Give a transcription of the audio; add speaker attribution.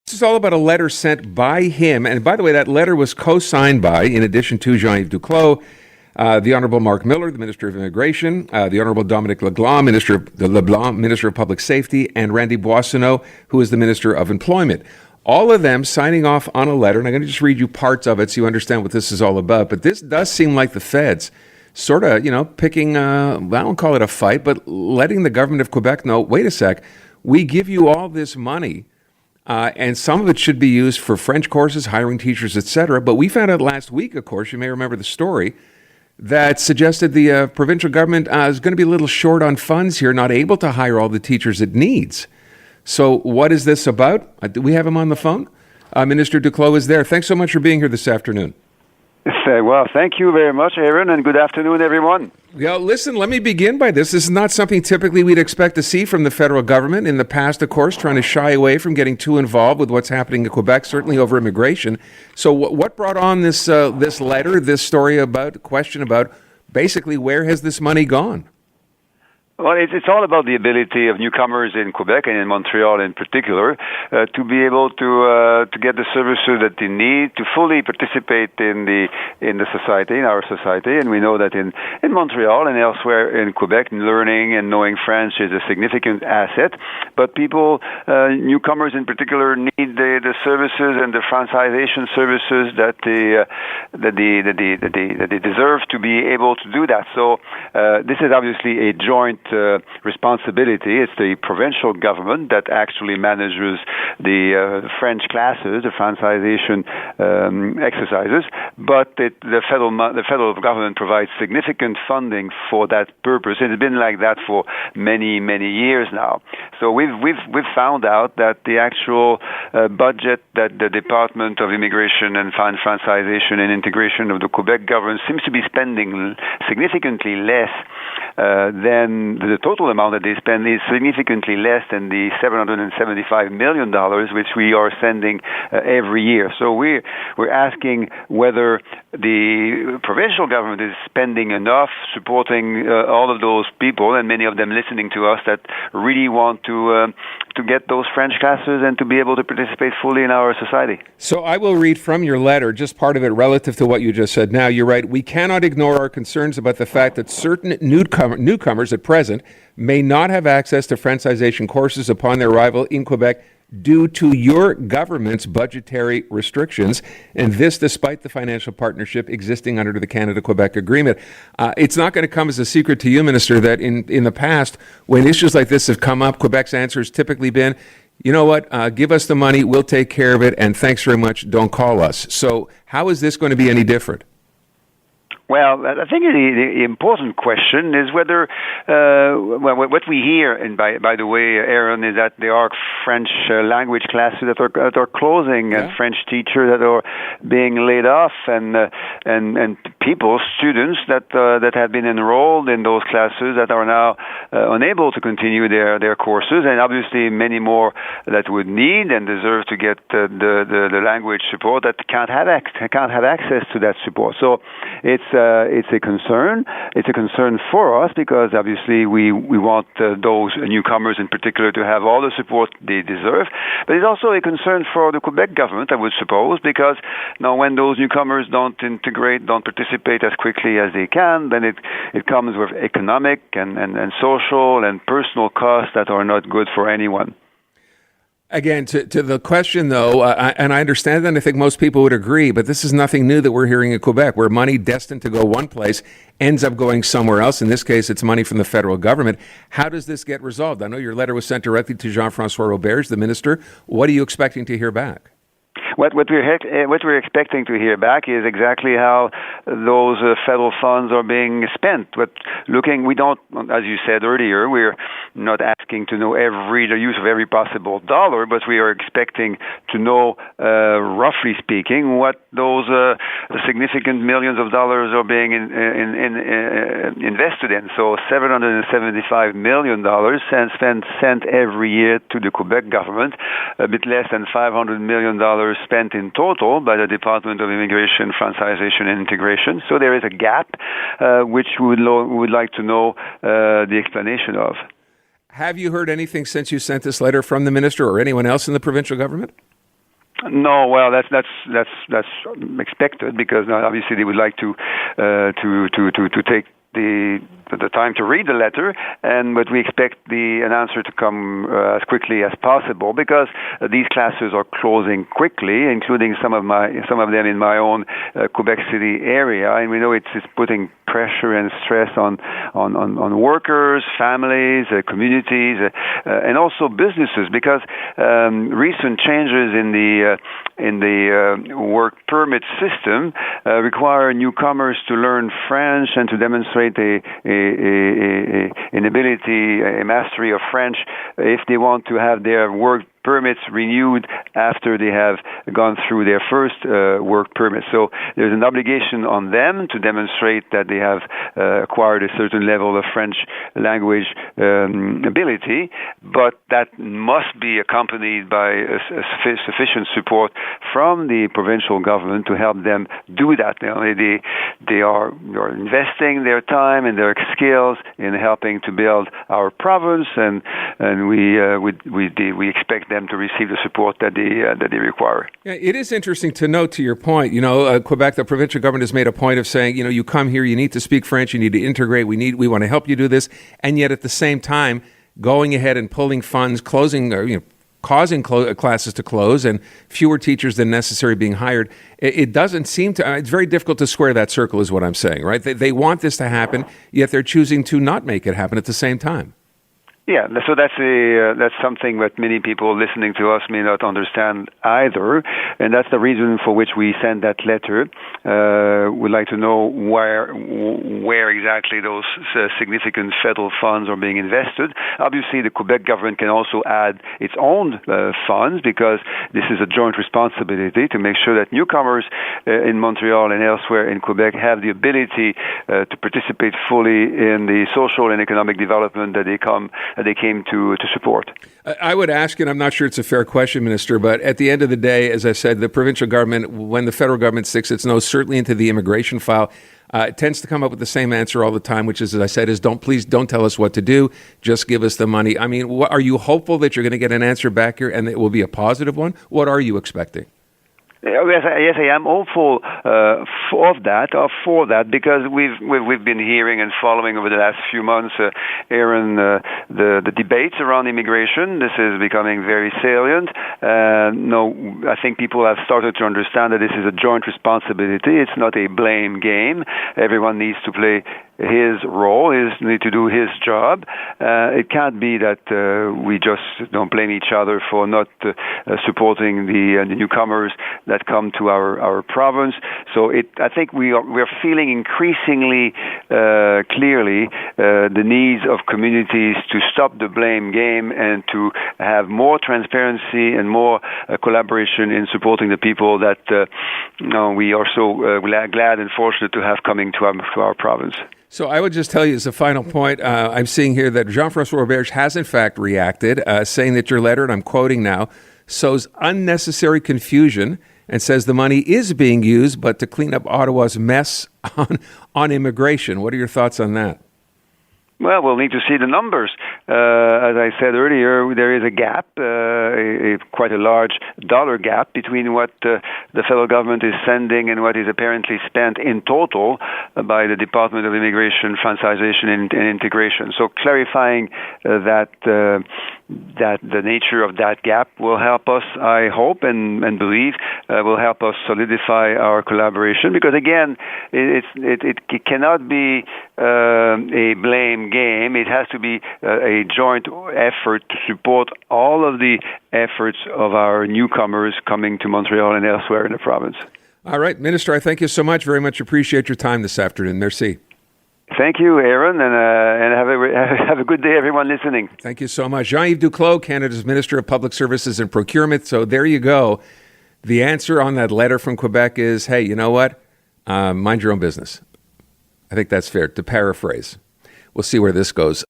Speaker 1: This is all about a letter sent by him. And by the way, that letter was co-signed by, in addition to Jean-Yves Duclos, the Honorable Mark Miller, the Minister of Immigration, the Honorable Dominic LeBlanc, Minister of Public Safety, and Randy Boissonnault, who is the Minister of Employment. All of them signing off on a letter, and I'm going to just read you parts of it so you understand what this is all about. But this does seem like the feds sort of, picking, I don't call it a fight, but letting the government of Quebec know, wait a sec, we give you all this money, and some of it should be used for French courses, hiring teachers, etc. But we found out last week, of course, you may remember the story, that suggested the provincial government is going to be a little short on funds here, not able to hire all the teachers it needs. So what is this about? Do we have him on the phone? Minister Duclos is there. Thanks so much for being here this afternoon.
Speaker 2: Well, thank you very much, Aaron, and good afternoon, everyone.
Speaker 1: Yeah, listen, let me begin by this. This is not something typically we'd expect to see from the federal government. In the past, of course, trying to shy away from getting too involved with what's happening in Quebec, certainly over immigration. So what brought on this letter, this story about, question about, basically, where has this money gone?
Speaker 2: Well, it's all about the ability of newcomers in Quebec and in Montreal in particular to be able to get the services that they need to fully participate in the society, in our society. And we know that in Montreal and elsewhere in Quebec, learning and knowing French is a significant asset. But people, newcomers in particular, need the services and the franchisation services that they deserve to be able to do that. So this is obviously a joint responsibility. It's the provincial government that actually manages the French classes, the franchisation exercises, but the federal government provides significant funding for that purpose. It's been like that for many years now. So we've found out that the actual budget that the Department of Immigration and Franchisation and Integration of the Quebec government seems to be spending significantly less than the total amount that they spend is significantly less than the $775 million which we are sending every year. So we're asking whether the provincial government is spending enough supporting all of those people, and many of them listening to us, that really want to get those French classes and to be able to participate fully in our society.
Speaker 1: So I will read from your letter, just part of it relative to what you just said. Now, you're right. We cannot ignore our concerns about the fact that certain newcomers at present may not have access to franchisation courses upon their arrival in Quebec due to your government's budgetary restrictions, and this despite the financial partnership existing under the Canada-Quebec Agreement. It's not going to come as a secret to you, Minister, that in the past, when issues like this have come up, Quebec's answer has typically been, you know what, give us the money, we'll take care of it, and thanks very much, don't call us. So how is this going to be any different?
Speaker 2: Well, I think the important question is whether, what we hear, and by the way, Aaron, is that there are French language classes that are closing, and French teachers that are being laid off, and people, students that have been enrolled in those classes that are now unable to continue their courses, and obviously many more that would need and deserve to get the language support that can't have access to that support. So it's a concern. It's a concern for us because obviously we want those newcomers in particular to have all the support they deserve. But it's also a concern for the Quebec government, I would suppose, because now when those newcomers don't integrate, don't participate as quickly as they can, then it comes with economic and social and personal costs that are not good for anyone.
Speaker 1: Again, to the question, though, and I understand that, and I think most people would agree, but this is nothing new that we're hearing in Quebec, where money destined to go one place ends up going somewhere else. In this case, it's money from the federal government. How does this get resolved? I know your letter was sent directly to Jean-François Roberge, the minister. What are you expecting to hear back?
Speaker 2: What we're expecting to hear back is exactly how those federal funds are being spent. We don't, as you said earlier, we're not asking to know the use of every possible dollar, but we are expecting to know, roughly speaking, what those significant millions of dollars are being invested in. So $775 million sent every year to the Quebec government, a bit less than $500 million spent in total by the Department of Immigration, Franchisation and Integration. So there is a gap which we would like to know the explanation of.
Speaker 1: Have you heard anything since you sent this letter from the minister or anyone else in the provincial government?
Speaker 2: No, well, that's expected because obviously they would like to take the time to read the letter, but we expect an answer to come as quickly as possible because these classes are closing quickly, including some of them in my own Quebec City area, and we know it's putting pressure and stress on workers, families, communities, and also businesses because recent changes in the work permit system require newcomers to learn French and to demonstrate an ability, a mastery of French if they want to have their work permits renewed after they have gone through their first work permit. So there's an obligation on them to demonstrate that they have acquired a certain level of French language ability, but that must be accompanied by a sufficient support from the provincial government to help them do that. They are investing their time and their skills in helping to build our province, and we expect them to receive the support that they require.
Speaker 1: Yeah, it is interesting to note, to your point, Quebec, the provincial government has made a point of saying, you come here, you need to speak French, you need to integrate, we want to help you do this, and yet at the same time, going ahead and pulling funds, causing classes to close, and fewer teachers than necessary being hired. It doesn't seem to. It's very difficult to square that circle, is what I'm saying, right? They want this to happen, yet they're choosing to not make it happen at the same time.
Speaker 2: Yeah, so that's something that many people listening to us may not understand either, and that's the reason for which we sent that letter. We'd like to know where exactly those significant federal funds are being invested. Obviously, the Quebec government can also add its own funds because this is a joint responsibility to make sure that newcomers in Montreal and elsewhere in Quebec have the ability to participate fully in the social and economic development that they came to support.
Speaker 1: I would ask, and I'm not sure it's a fair question, Minister, but at the end of the day, as I said, the provincial government, when the federal government sticks its nose certainly into the immigration file, it tends to come up with the same answer all the time, which is, as I said, please don't tell us what to do, just give us the money. I mean, are you hopeful that you're going to get an answer back here and it will be a positive one? What are you expecting?
Speaker 2: Yes, I am hopeful for that because we've been hearing and following over the last few months, Aaron, the debates around immigration. This is becoming very salient. I think people have started to understand that this is a joint responsibility. It's not a blame game. Everyone needs to play his role, need to do his job. It can't be that we just don't blame each other for not supporting the newcomers that come to our province. So I think we're feeling increasingly clearly the needs of communities to stop the blame game and to have more transparency and more collaboration in supporting the people that we are so glad and fortunate to have coming to our province.
Speaker 1: So I would just tell you as a final point, I'm seeing here that Jean-François Roberge has in fact reacted, saying that your letter, and I'm quoting now, sows unnecessary confusion and says the money is being used, but to clean up Ottawa's mess on immigration. What are your thoughts on that?
Speaker 2: Well, we'll need to see the numbers. As I said earlier, there is a gap, quite a large dollar gap between what the federal government is sending and what is apparently spent in total by the Department of Immigration, Francization, and Integration. So clarifying that the nature of that gap will help us, I hope and believe, will help us solidify our collaboration. Because again, it cannot be a blame game. It has to be a joint effort to support all of the efforts of our newcomers coming to Montreal and elsewhere in the province.
Speaker 1: All right, Minister, I thank you so much. Very much appreciate your time this afternoon. Merci.
Speaker 2: Thank you, Aaron, and have a good day, everyone listening.
Speaker 1: Thank you so much. Jean-Yves Duclos, Canada's Minister of Public Services and Procurement. So there you go. The answer on that letter from Quebec is, hey, you know what? Mind your own business. I think that's fair, to paraphrase. We'll see where this goes.